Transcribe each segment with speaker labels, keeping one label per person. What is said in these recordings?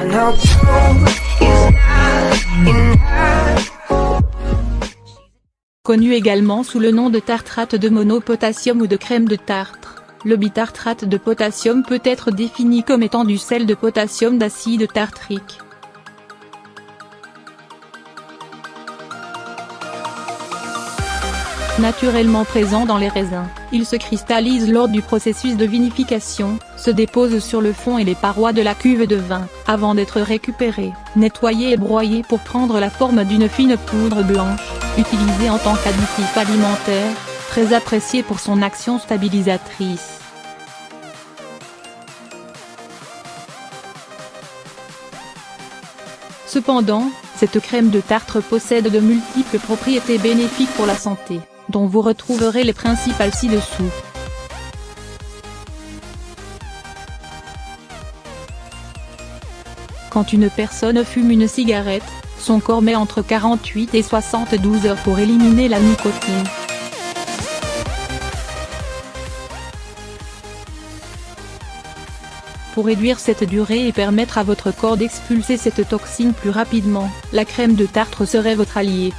Speaker 1: no proof is not in her.
Speaker 2: Connu également sous le nom de tartrate de monopotassium ou de crème de tartre, le bitartrate de potassium peut être défini comme étant du sel de potassium d'acide tartrique. Naturellement présent dans les raisins, il se cristallise lors du processus de vinification, se dépose sur le fond et les parois de la cuve de vin, avant d'être récupéré, nettoyé et broyé pour prendre la forme d'une fine poudre blanche, utilisée en tant qu'additif alimentaire, très apprécié pour son action stabilisatrice. Cependant, cette crème de tartre possède de multiples propriétés bénéfiques pour la santé, dont vous retrouverez les principales ci-dessous. Quand une personne fume une cigarette, son corps met entre 48 et 72 heures pour éliminer la nicotine. Pour réduire cette durée et permettre à votre corps d'expulser cette toxine plus rapidement, la crème de tartre serait votre allié.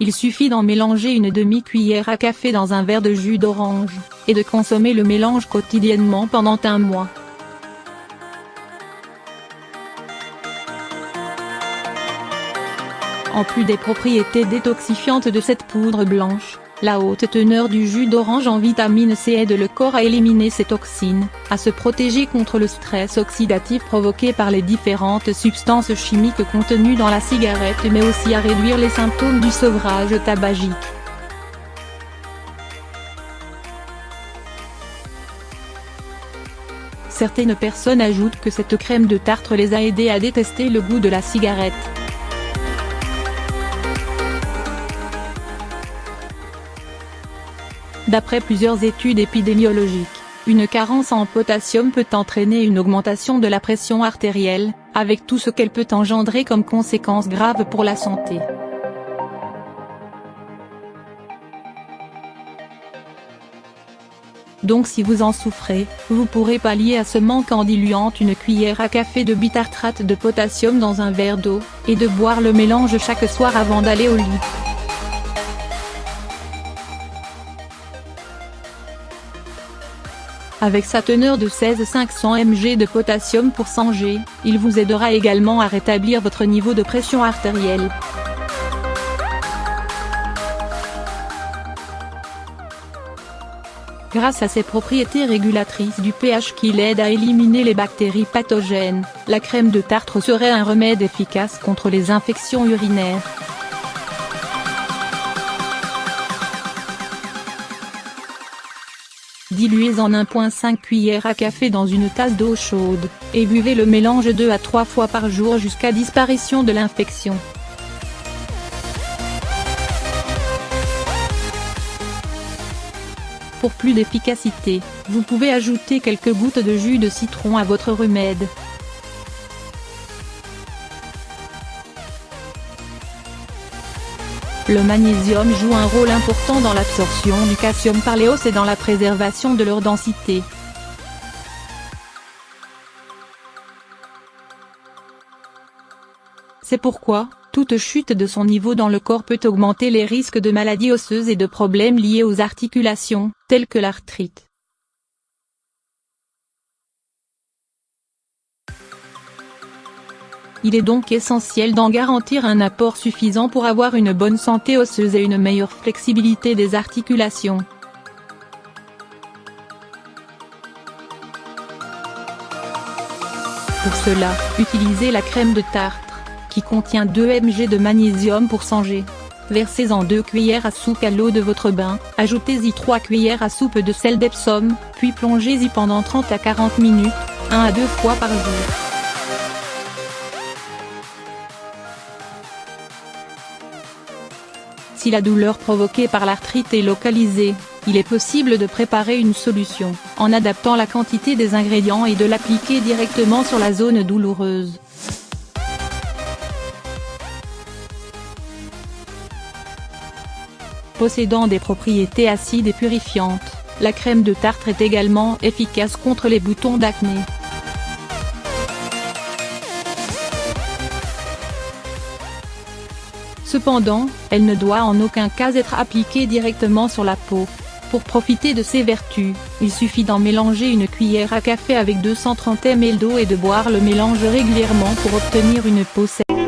Speaker 2: Il suffit d'en mélanger une demi-cuillère à café dans un verre de jus d'orange, et de consommer le mélange quotidiennement pendant un mois. En plus des propriétés détoxifiantes de cette poudre blanche, la haute teneur du jus d'orange en vitamine C aide le corps à éliminer ces toxines, à se protéger contre le stress oxydatif provoqué par les différentes substances chimiques contenues dans la cigarette mais aussi à réduire les symptômes du sevrage tabagique. Certaines personnes ajoutent que cette crème de tartre les a aidés à détester le goût de la cigarette. D'après plusieurs études épidémiologiques, une carence en potassium peut entraîner une augmentation de la pression artérielle, avec tout ce qu'elle peut engendrer comme conséquences graves pour la santé. Donc si vous en souffrez, vous pourrez pallier à ce manque en diluant une cuillère à café de bitartrate de potassium dans un verre d'eau, et de boire le mélange chaque soir avant d'aller au lit. Avec sa teneur de 16,500 mg de potassium pour 100 g, il vous aidera également à rétablir votre niveau de pression artérielle. Grâce à ses propriétés régulatrices du pH qui l'aident à éliminer les bactéries pathogènes, la crème de tartre serait un remède efficace contre les infections urinaires. Diluez en 1,5 cuillère à café dans une tasse d'eau chaude, et buvez le mélange 2 à 3 fois par jour jusqu'à disparition de l'infection. Pour plus d'efficacité, vous pouvez ajouter quelques gouttes de jus de citron à votre remède. Le magnésium joue un rôle important dans l'absorption du calcium par les os et dans la préservation de leur densité. C'est pourquoi, toute chute de son niveau dans le corps peut augmenter les risques de maladies osseuses et de problèmes liés aux articulations, tels que l'arthrite. Il est donc essentiel d'en garantir un apport suffisant pour avoir une bonne santé osseuse et une meilleure flexibilité des articulations. Pour cela, utilisez la crème de tartre, qui contient 2 mg de magnésium pour 100 g. Versez-en 2 cuillères à soupe à l'eau de votre bain, ajoutez-y 3 cuillères à soupe de sel d'Epsom, puis plongez-y pendant 30 à 40 minutes, 1 à 2 fois par jour. Si la douleur provoquée par l'arthrite est localisée, il est possible de préparer une solution, en adaptant la quantité des ingrédients et de l'appliquer directement sur la zone douloureuse. Possédant des propriétés acides et purifiantes, La crème de tartre est également efficace contre les boutons d'acné. Cependant, elle ne doit en aucun cas être appliquée directement sur la peau. Pour profiter de ses vertus, il suffit d'en mélanger une cuillère à café avec 230 ml d'eau et de boire le mélange régulièrement pour obtenir une peau sèche.